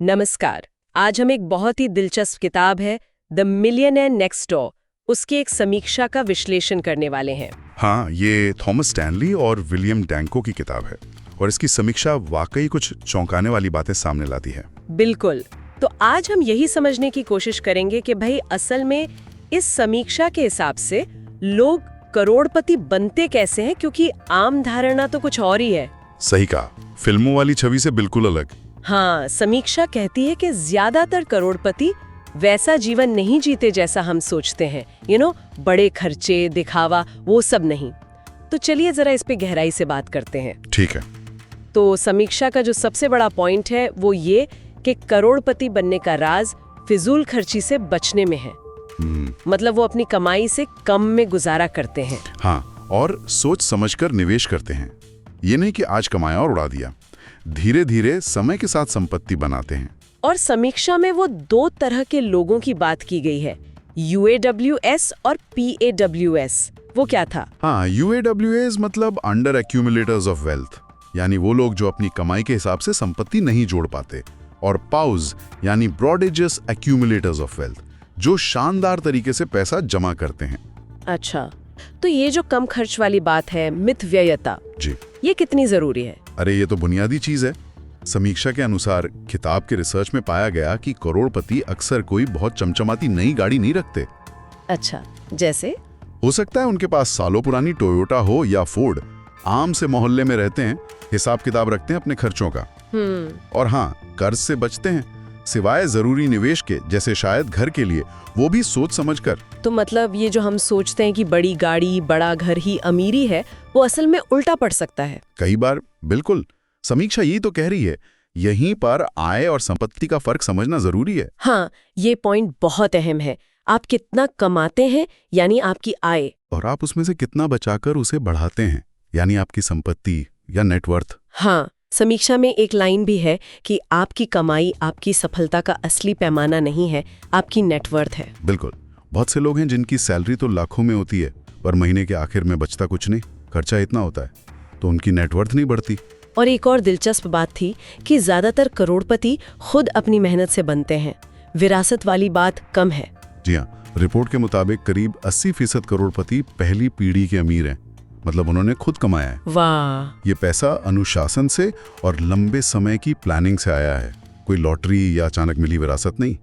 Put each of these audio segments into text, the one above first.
नमस्कार। आज हम एक बहुत ही दिलचस्प किताब है द मिलियनेयर नेक्स्ट डोर उसकी एक समीक्षा का विश्लेषण करने वाले हैं। हाँ, ये थॉमस स्टैनली और विलियम डैंको की किताब है और इसकी समीक्षा वाकई कुछ चौंकाने वाली बातें सामने लाती है। बिल्कुल। तो आज हम यही समझने की कोशिश करेंगे कि भाई असल में इस समीक्षा के हिसाब से लोग करोड़पति बनते कैसे हैं, क्योंकि आम धारणा तो कुछ और ही है। सही कहा, फिल्मों वाली छवि से बिल्कुल अलग। हाँ, समीक्षा कहती है कि ज्यादातर करोड़पति वैसा जीवन नहीं जीते जैसा हम सोचते हैं। बड़े खर्चे, दिखावा, वो सब नहीं। तो चलिए जरा इस पे गहराई से बात करते हैं। ठीक है। तो समीक्षा का जो सबसे बड़ा पॉइंट है वो ये कि करोड़पति बनने का राज फिजूल खर्ची से बचने में है। मतलब वो अपनी कमाई से कम में गुजारा करते हैं। हाँ, और सोच समझकर निवेश करते हैं। ये नहीं कि आज कमाया और उड़ा दिया, धीरे धीरे समय के साथ संपत्ति बनाते हैं। और समीक्षा में वो दो तरह के लोगों की बात की गई है, UAWS और PAWS। वो क्या था? हाँ, UAWS मतलब अंडर एक्यूमुलेटर्स ऑफ वेल्थ, यानी वो लोग जो अपनी कमाई के हिसाब से संपत्ति नहीं जोड़ पाते, और पाउज यानी ब्रॉडेजेस एक्यूमुलेटर्स ऑफ वेल्थ, जो शानदार तरीके से पैसा जमा करते हैं। अच्छा, तो ये जो कम खर्च वाली बात है, मितव्ययता जी, ये कितनी जरूरी है? अरे ये तो बुनियादी चीज है। समीक्षा के अनुसार किताब के रिसर्च में पाया गया कि करोड़पति अक्सर कोई बहुत चमचमाती नई गाड़ी नहीं रखते। अच्छा, जैसे? हो सकता है उनके पास सालों पुरानी टोयोटा हो या फोर्ड। आम से मोहल्ले में रहते हैं, हिसाब किताब रखते हैं अपने खर्चों का। और हाँ, कर्ज से बचते हैं, सिवाय जरूरी निवेश के, जैसे शायद घर के लिए, वो भी सोच समझकर। तो मतलब ये जो हम सोचते हैं कि बड़ी गाड़ी, बड़ा घर ही अमीरी है, वो असल में उल्टा पड़ सकता है। कई बार, बिल्कुल। समीक्षा यही तो कह रही है, यहीं पर आय और संपत्ति का फर्क समझना जरूरी है। हाँ, ये पॉइंट बहुत अहम है। आप कितना कमाते हैं, यानी आपकी आय, और आप उसमें से कितना बचाकर उसे बढ़ाते हैं, यानी आपकी संपत्ति या नेटवर्थ। हाँ, समीक्षा में एक लाइन भी है कि आपकी कमाई आपकी सफलता का असली पैमाना नहीं है, आपकी नेटवर्थ है। बिल्कुल। बहुत से लोग हैं जिनकी सैलरी तो लाखों में होती है, पर महीने के आखिर में बचता कुछ नहीं, खर्चा इतना होता है, तो उनकी नेटवर्थ नहीं बढ़ती। और एक और दिलचस्प बात थी कि ज्यादातर करोड़पति खुद अपनी मेहनत से बनते हैं, विरासत वाली बात कम है। जी हाँ, रिपोर्ट के मुताबिक करीब 80% करोड़पति पहली पीढ़ी के अमीर हैं, मतलब उन्होंने खुद कमाया है। वाह! ये पैसा अनुशासन से और लंबे समय की प्लानिंग से आया है, कोई लॉटरी या अचानक मिली विरासत नहीं।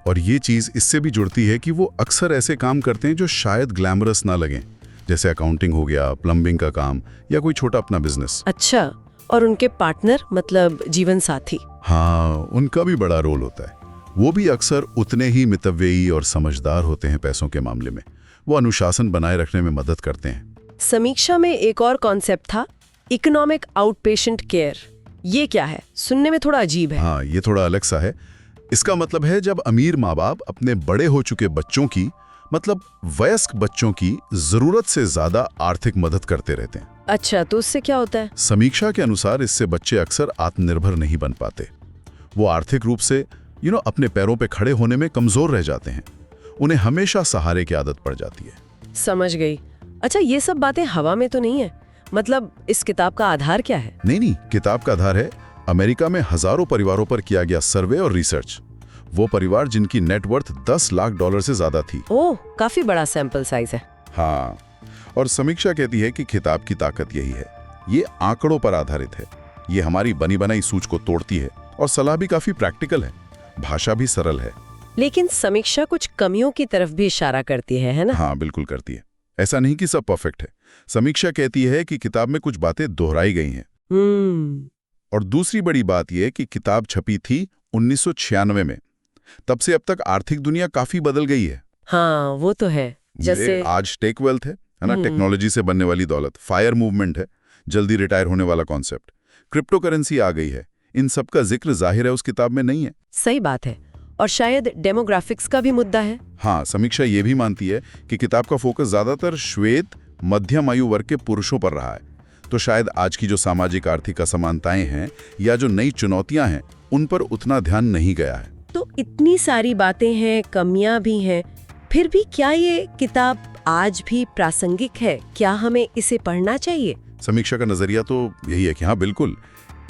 और ये चीज इससे भी जुड़ती है कि वो अक्सर ऐसे काम करते हैं जो शायद ग्लैमरस ना लगें, जैसे अकाउंटिंग हो गया, प्लम्बिंग का काम, या कोई छोटा अपना बिजनेस। अच्छा, और उनके पार्टनर मतलब जीवन साथी? हाँ, उनका भी बड़ा रोल होता है। वो भी अक्सर उतने ही मितव्ययी और समझदार होते हैं पैसों के मामले में। वो अनुशासन बनाए रखने में मदद करते हैं। समीक्षा में एक और कॉन्सेप्ट था, इकोनॉमिक आउटपेशेंट केयर। ये क्या है? सुनने में थोड़ा अजीब है। हाँ, ये थोड़ा अलग सा है। इसका मतलब है जब अमीर माँ बाप अपने बड़े हो चुके बच्चों की, मतलब वयस्क बच्चों की जरूरत से ज्यादा आर्थिक मदद करते रहते हैं। अच्छा, तो उससे क्या होता है? समीक्षा के अनुसार इससे बच्चे अक्सर आत्मनिर्भर नहीं बन पाते। वो आर्थिक रूप से अपने पैरों पे खड़े होने में कमजोर रह जाते हैं। उन्हें हमेशा सहारे की आदत पड़ जाती है। समझ गई। अच्छा, ये सब बातें हवा में तो नहीं है? मतलब इस किताब का आधार क्या है? नहीं, किताब का आधार है अमेरिका में हजारों परिवारों पर किया गया सर्वे और रिसर्च। वो परिवार जिनकी नेटवर्थ $10 लाख से ज्यादा थी। ओह, काफी बड़ा सैंपल साइज है। हाँ, और समीक्षा कहती है कि किताब की ताकत यही है, ये आंकड़ों पर आधारित है। ये हमारी बनी बनाई सूझ को तोड़ती है, और सलाह भी काफी प्रैक्टिकल है, भाषा भी सरल है। लेकिन समीक्षा कुछ कमियों की तरफ भी इशारा करती है ना? हाँ, बिल्कुल करती है। ऐसा नहीं कि सब परफेक्ट है। समीक्षा कहती है कि किताब में कुछ बातें दोहराई गई हैं। और दूसरी बड़ी बात यह कि किताब छपी थी 1996 में। तब से अब तक आर्थिक दुनिया काफी बदल गई है। हाँ, वो तो है। जैसे आज टेक वेल्थ है ना, टेक्नोलॉजी से बनने वाली दौलत, फायर मूवमेंट है, जल्दी रिटायर होने वाला कॉन्सेप्ट, क्रिप्टो करेंसी आ गई है। इन सब का जिक्र जाहिर है उस किताब में नहीं है। सही बात है। और शायद डेमोग्राफिक्स का भी मुद्दा है। हाँ, समीक्षा ये भी मानती है कि किताब का फोकस ज्यादातर श्वेत मध्यम आयु वर्ग के पुरुषों पर रहा है, तो शायद आज की जो सामाजिक आर्थिक असमानताएं हैं या जो नई चुनौतियां हैं, उन पर उतना ध्यान नहीं गया है। तो इतनी सारी बातें हैं, कमियां भी हैं, फिर भी क्या ये किताब आज भी प्रासंगिक है? क्या हमें इसे पढ़ना चाहिए? समीक्षा का नजरिया तो यही है कि हाँ, बिल्कुल,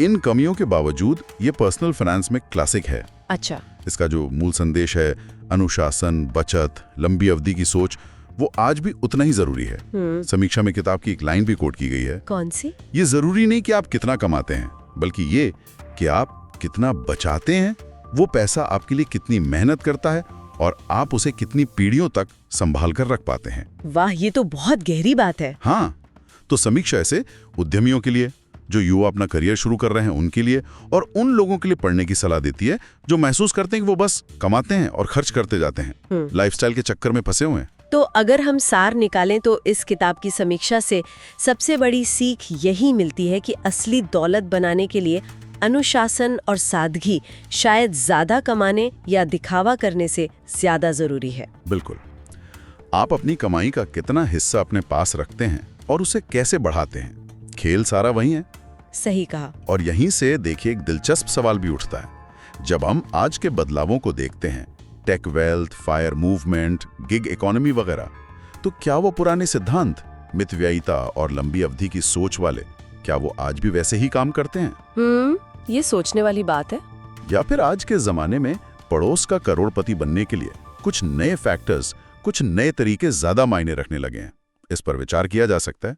इन कमियों के बावजूद ये पर्सनल फाइनेंस में क्लासिक है। अच्छा। इसका जो मूल संदेश है, अनुशासन, बचत, लंबी अवधि की सोच, वो आज भी उतना ही जरूरी है। समीक्षा में किताब की एक लाइन भी कोट की गई है। कौन सी? ये जरूरी नहीं कि आप कितना कमाते हैं, बल्कि ये कि आप कितना बचाते हैं। वो पैसा आपके लिए कितनी मेहनत करता है और आप उसे कितनी पीढ़ियों तक संभाल कर रख पाते हैं। वाह, ये तो बहुत गहरी बात है। हाँ, तो समीक्षा ऐसे उद्यमियों के लिए, जो युवा अपना करियर शुरू कर रहे हैं उनके लिए, और उन लोगों के लिए पढ़ने की सलाह देती है जो महसूस करते हैं कि वो बस कमाते हैं और खर्च करते जाते हैं, लाइफस्टाइल के चक्कर में फंसे हुए हैं। तो अगर हम सार निकालें तो इस किताब की समीक्षा से सबसे बड़ी सीख यही मिलती है कि असली दौलत बनाने के लिए अनुशासन और सादगी शायद ज्यादा कमाने या दिखावा करने से ज्यादा जरूरी है। बिल्कुल। आप अपनी कमाई का कितना हिस्सा अपने पास रखते हैं और उसे कैसे बढ़ाते हैं, खेल सारा वही है। सही कहा। और यहीं से देखिए एक दिलचस्प सवाल भी उठता है। जब हम आज के बदलावों को देखते हैं, tech wealth, fire movement, gig economy वगैरह, तो क्या वो पुराने सिद्धांत, मितव्ययिता और लंबी अवधि की सोच वाले, क्या वो आज भी वैसे ही काम करते हैं? ये सोचने वाली बात है। या फिर आज के जमाने में पड़ोस का करोड़पति बनने के लिए कुछ नए फैक्टर्स, कुछ नए तरीके ज्यादा मायने रखने लगे हैं? इस पर विचार किया जा सकता है।